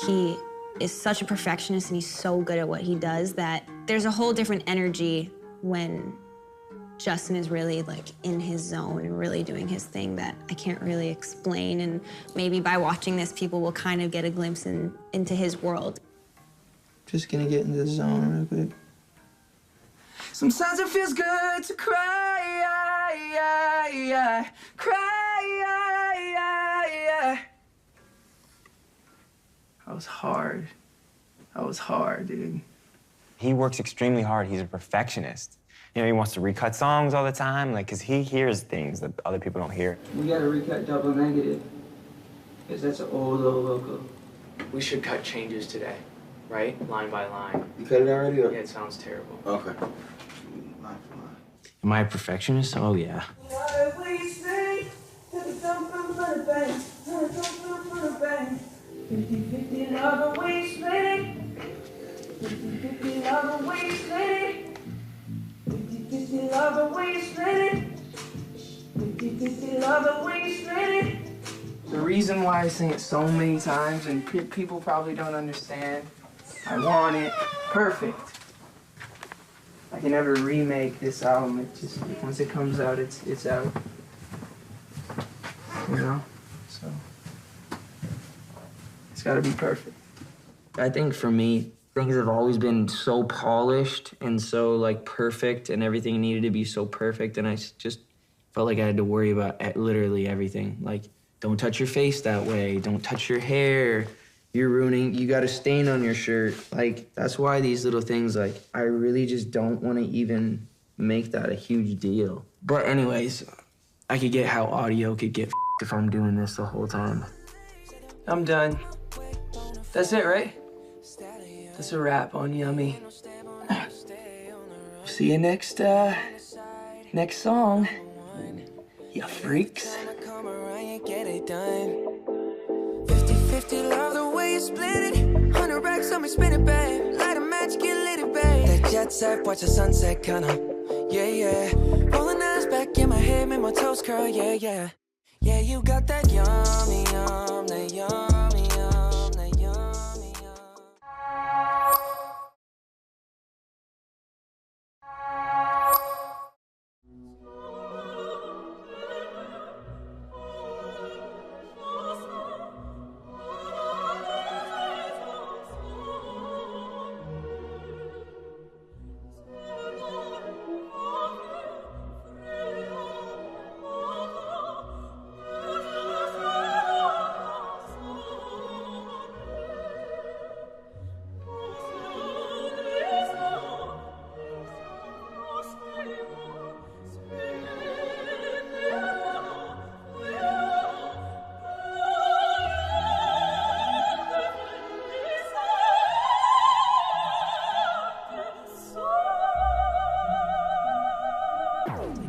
He is such a perfectionist and he's so good at what he does that there's a whole different energy when Justin is really like in his zone and really doing his thing that I can't really explain. And maybe by watching this, people will kind of get a glimpse into his world. Just gonna get into the zone real quick. Sometimes it feels good to cry, cry. That was hard. That was hard, dude. He works extremely hard. He's a perfectionist. You know, he wants to recut songs all the time, like, because he hears things that other people don't hear. We gotta recut double negative, because that's an old local. We should cut changes today, right? Line by line. You cut it already? Or? Yeah, it sounds terrible. Okay. Am I a perfectionist? Oh, yeah. The reason why I sing it so many times and people probably don't understand, I want it perfect. I can never remake this album. It just, once it comes out, it's out. You know? So, it's gotta be perfect. I think for me, things have always been so polished and so like perfect, and everything needed to be so perfect, and I just felt like I had to worry about literally everything. Like, don't touch your face that way, don't touch your hair, you're ruining, you got a stain on your shirt. Like, that's why these little things, like, I really just don't want to even make that a huge deal. But anyways, I could get how audio could get if I'm doing this the whole time. I'm done. That's it, right? That's a wrap on Yummy. See you next song, you freaks. 50-50, love the way you split it. 100 racks on me, spin it, babe. Light a match, get lit, it, babe. That jet set, watch the sunset, kinda. Yeah, yeah. Rolling eyes back in my head, make my toes curl, yeah, yeah. Yeah, you got that yummy, yum, that yummy, yum, that yummy, yum.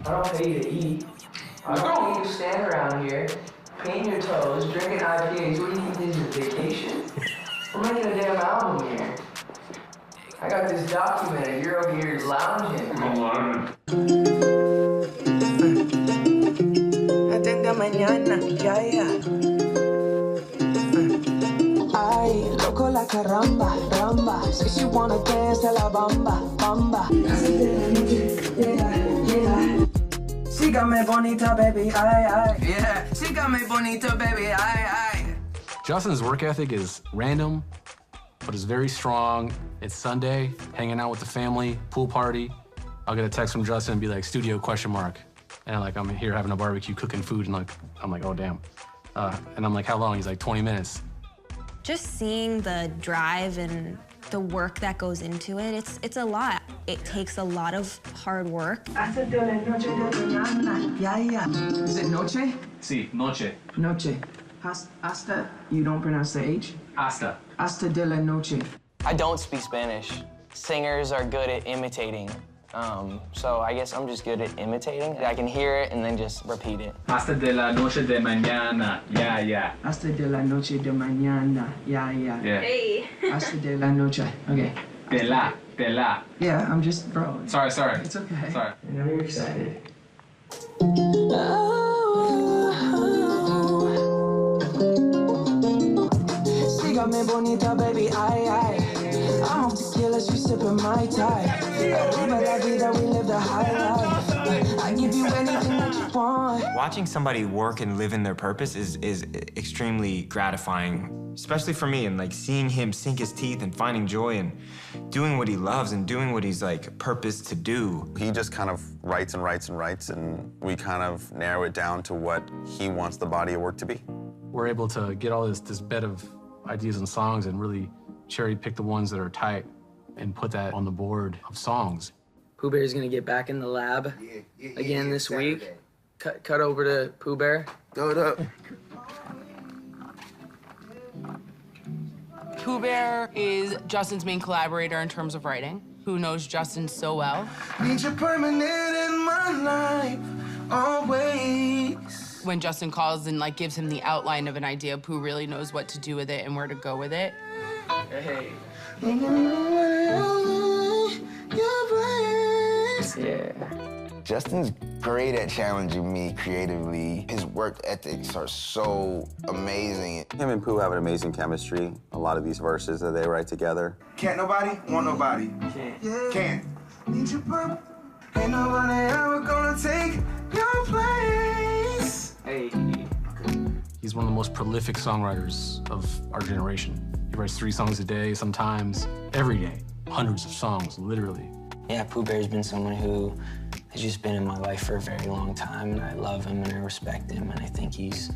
I don't pay you to eat. I don't need you to stand around here, paint your toes, drinking IPAs. What do you think this is, a vacation? We're making a damn album here. I got this documented. You're over here lounging. Atenda mañana, ya, ya. Ay, loco la caramba, ramba. Say she wanna dance to la bamba, bamba. Sígame bonita, baby, ay, ay. Yeah, sígame bonita, baby, ay, ay. Justin's work ethic is random, but it's very strong. It's Sunday, hanging out with the family, pool party. I'll get a text from Justin and be like, studio question mark. And I'm here having a barbecue, cooking food, and I'm like, oh, damn. And I'm like, how long? He's like, 20 minutes. Just seeing the drive and the work that goes into it, it's a lot. It takes a lot of hard work. Is it noche? Sí, noche. Noche. Hasta, you don't pronounce the H? Hasta. Hasta de la noche. I don't speak Spanish. Singers are good at imitating. So I guess I'm just good at imitating. I can hear it and then just repeat it. Hasta de la noche de mañana. Yeah, yeah. Hasta de la noche de mañana. Yeah, yeah. Yeah. Hey. Hasta de la noche. Okay. De la. Yeah, I'm just, bro. Sorry. It's okay. Sorry. I know you're excited. me bonita, baby, aye. I'm off tequila, she sipping my tie. Arriba la vida, we live the high life. I give you anything that you want. Watching somebody work and live in their purpose is extremely gratifying, especially for me, and like seeing him sink his teeth and finding joy and doing what he loves and doing what he's like purposed to do. He just kind of writes and writes and writes, and we kind of narrow it down to what he wants the body of work to be. We're able to get all this bed of ideas and songs and really cherry pick the ones that are tight and put that on the board of songs. Pooh Bear's gonna get back in the lab again this week. Cut over to Pooh Bear. Throw it up. Pooh Bear is Justin's main collaborator in terms of writing, who knows Justin so well. Need you permanent in my life, always. When Justin calls and like gives him the outline of an idea, Pooh really knows what to do with it and where to go with it. Hey. Yeah. Justin's great at challenging me creatively. His work ethics are so amazing. Him and Pooh have an amazing chemistry. A lot of these verses that they write together. Can't nobody want nobody. Can't. Need you purple. Ain't nobody ever gonna take your place. Hey. He's one of the most prolific songwriters of our generation. He writes 3 songs a day, sometimes every day. Hundreds of songs, literally. Yeah, Pooh Bear's been someone who has just been in my life for a very long time, and I love him and I respect him, and I think he's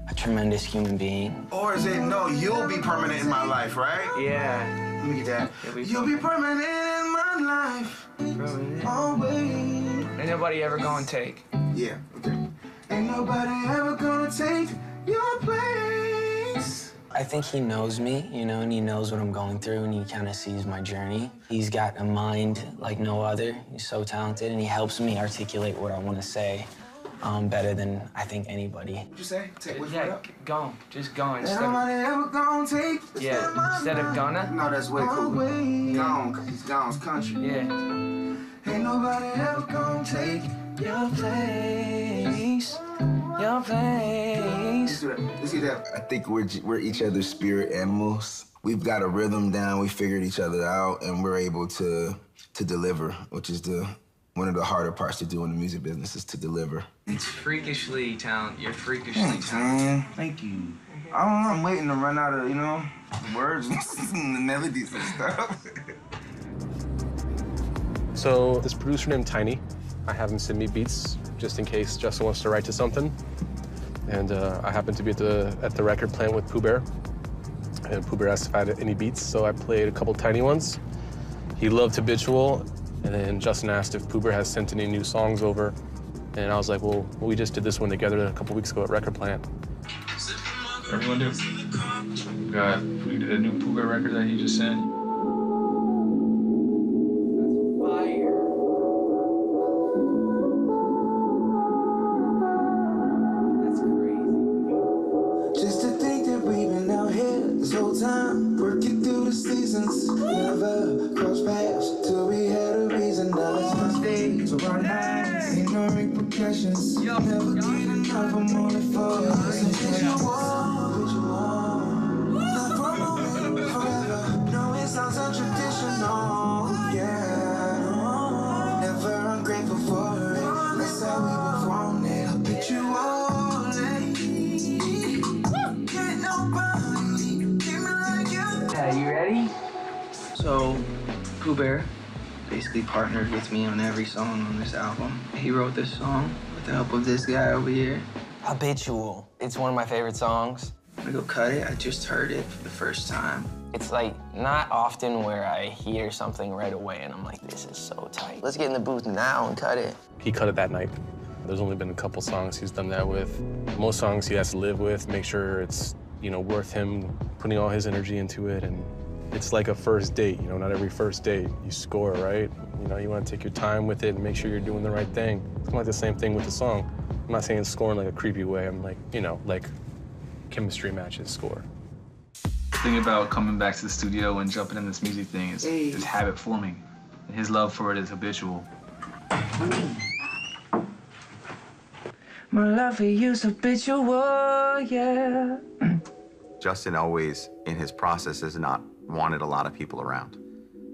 a tremendous human being. Or is it, no, you'll be permanent in my life, right? Yeah. Look at that. You'll be permanent in my life. Always. Ain't nobody ever gonna take. Yeah, okay. Ain't nobody ever gonna take your place. I think he knows me, you know, and he knows what I'm going through, and he kind of sees my journey. He's got a mind like no other. He's so talented, and he helps me articulate what I want to say better than I think anybody. What'd you say? Take which one Yeah, up? go. Just go Ain't instead of... nobody ever gonna take. Yeah, instead of gonna. No, that's way cooler. Gone, cause he's gone's country. Yeah. Ain't nobody ever gonna take your place. Your place. Let's get that. I think we're each other's spirit animals. We've got a rhythm down, we figured each other out, and we're able to deliver, which is one of the harder parts to do in the music business, is to deliver. It's freakishly talented. You're freakishly talented. Man, thank you. I don't know, I'm waiting to run out of, you know, words and the melodies and stuff. So this producer named Tiny, I have him send me beats just in case Justin wants to write to something. And I happened to be at the record plant with Pooh Bear. And Pooh Bear asked if I had any beats, so I played a couple Tiny ones. He loved Habitual, and then Justin asked if Pooh Bear has sent any new songs over. And I was like, well, we just did this one together a couple weeks ago at Record Plant. Everyone do. Got a new Pooh Bear record that he just sent. Just to think that we've been out here this whole time, working through the seasons. Never crossed paths till we had a reason. Now it's my days or our nights. Ain't no repercussions. Never get enough, I'm only for you. Not for a moment, forever. No, it sounds untraditional. Yeah. Never ungrateful for it. That's how we were wanted. Habitual. Yeah, you ready? So, Pooh Bear basically partnered with me on every song on this album. He wrote this song with the help of this guy over here. Habitual. It's one of my favorite songs. I'm gonna go cut it. I just heard it for the first time. It's like not often where I hear something right away and I'm like, this is so tight. Let's get in the booth now and cut it. He cut it that night. There's only been a couple songs he's done that with. Most songs he has to live with, make sure it's, you know, worth him putting all his energy into it. And it's like a first date, you know, not every first date you score, right? You know, you want to take your time with it and make sure you're doing the right thing. It's kind of like the same thing with the song. I'm not saying scoring like a creepy way. I'm like, you know, like chemistry matches score. The thing about coming back to the studio and jumping in this music thing is habit forming. And his love for it is habitual. My love for you's habitual, yeah. Justin always, in his process, has not wanted a lot of people around.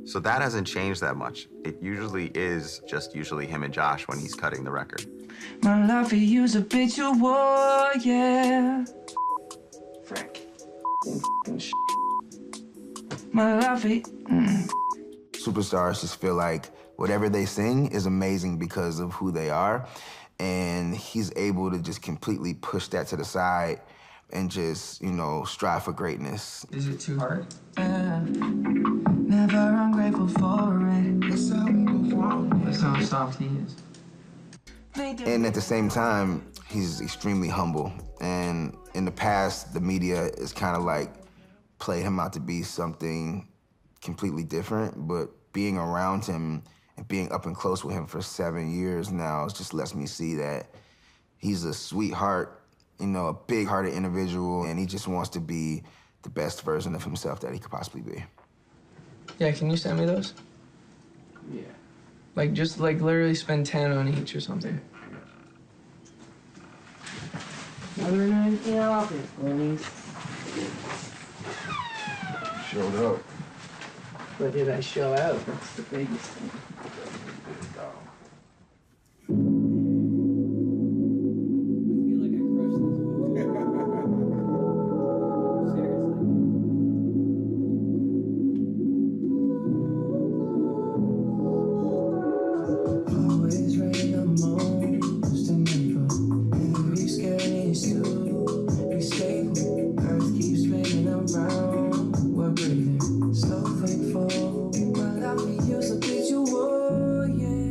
So that hasn't changed that much. It usually is just usually him and Josh when he's cutting the record. My love for you's habitual, yeah. Frick. My love for Superstars just feel like whatever they sing is amazing because of who they are. And he's able to just completely push that to the side and just, you know, strive for greatness. Is it too hard? Never ungrateful for it. That's how soft he is. And at the same time, he's extremely humble. And in the past, the media is kind of like played him out to be something completely different, but being around him and being up and close with him for 7 years now just lets me see that he's a sweetheart, you know, a big-hearted individual, and he just wants to be the best version of himself that he could possibly be. Yeah, can you send me those? Yeah. Like, just like literally spend 10 on each or something. Other than anything else, please. Showed up. But did I show out? That's the biggest thing. always rain the most in info. Every scary is to be stable. Earth keeps spinning around. We're breathing. So thankful. My love for you's habitual, yeah.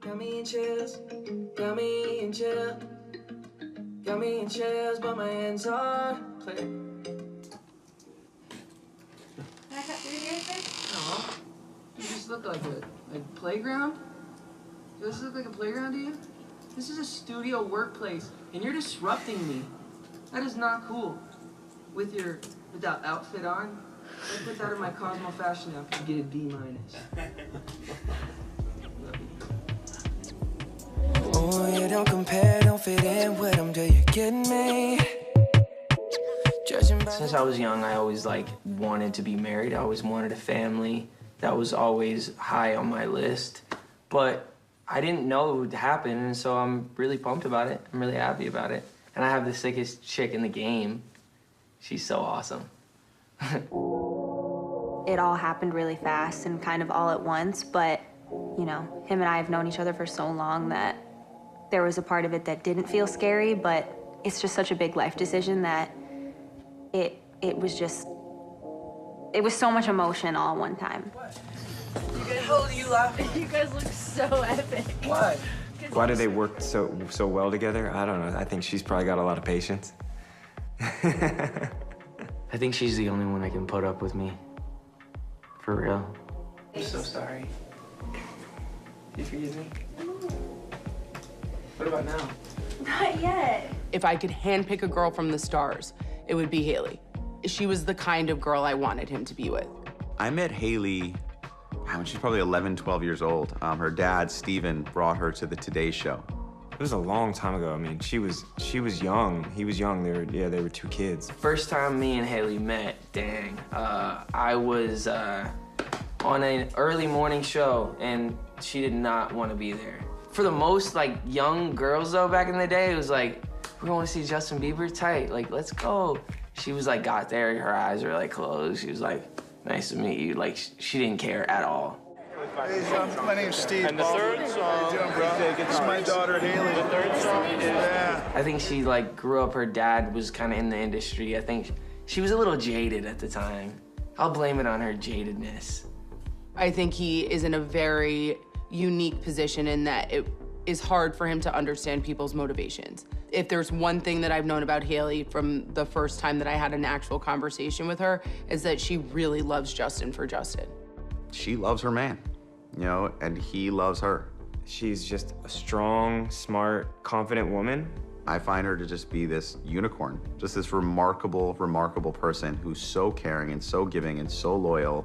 Got me in chills, got me in chill. Got me in chills, but my hands are clear. Can I cut through here, sir? No. You just look like a playground? Does this look like a playground to you? This is a studio workplace, and you're disrupting me. That is not cool. With that outfit on, I put that in my Cosmo Fashion app and get a B-. Oh, you don't compare, don't fit in with them, do you kidding me? Since I was young, I always wanted to be married. I always wanted a family. That was always high on my list. But I didn't know it would happen, and so I'm really pumped about it. I'm really happy about it. And I have the sickest chick in the game. She's so awesome. It all happened really fast and kind of all at once, but, you know, him and I have known each other for so long that there was a part of it that didn't feel scary, but it's just such a big life decision that it was so much emotion all at one time. You guys, how old are you laughing? You guys look so epic. Why? Why do they work so well together? I don't know. I think she's probably got a lot of patience. I think she's the only one that can put up with me. For real. I'm so sorry. You forgive me? What about now? Not yet. If I could handpick a girl from the stars, it would be Haley. She was the kind of girl I wanted him to be with. I met Haley when she's probably 11, 12 years old. Her dad, Steven, brought her to the Today Show. It was a long time ago. I mean, she was young. He was young. They were two kids. First time me and Haley met, dang, I was on an early morning show, and she did not want to be there. For the most young girls though, back in the day, it was like, we're going to see Justin Bieber, tight, let's go. She was got there, her eyes were closed. She was like, nice to meet you. She didn't care at all. Hey, my name's Steve. And the third song, how you doing, bro? This is my daughter, Haley. The third song is... Yeah. I think she grew up, her dad was kind of in the industry. I think she was a little jaded at the time. I'll blame it on her jadedness. I think he is in a very unique position in that it is hard for him to understand people's motivations. If there's one thing that I've known about Haley from the first time that I had an actual conversation with her, is that she really loves Justin for Justin. She loves her man, you know, and he loves her. She's just a strong, smart, confident woman. I find her to just be this unicorn, just this remarkable, remarkable person who's so caring and so giving and so loyal.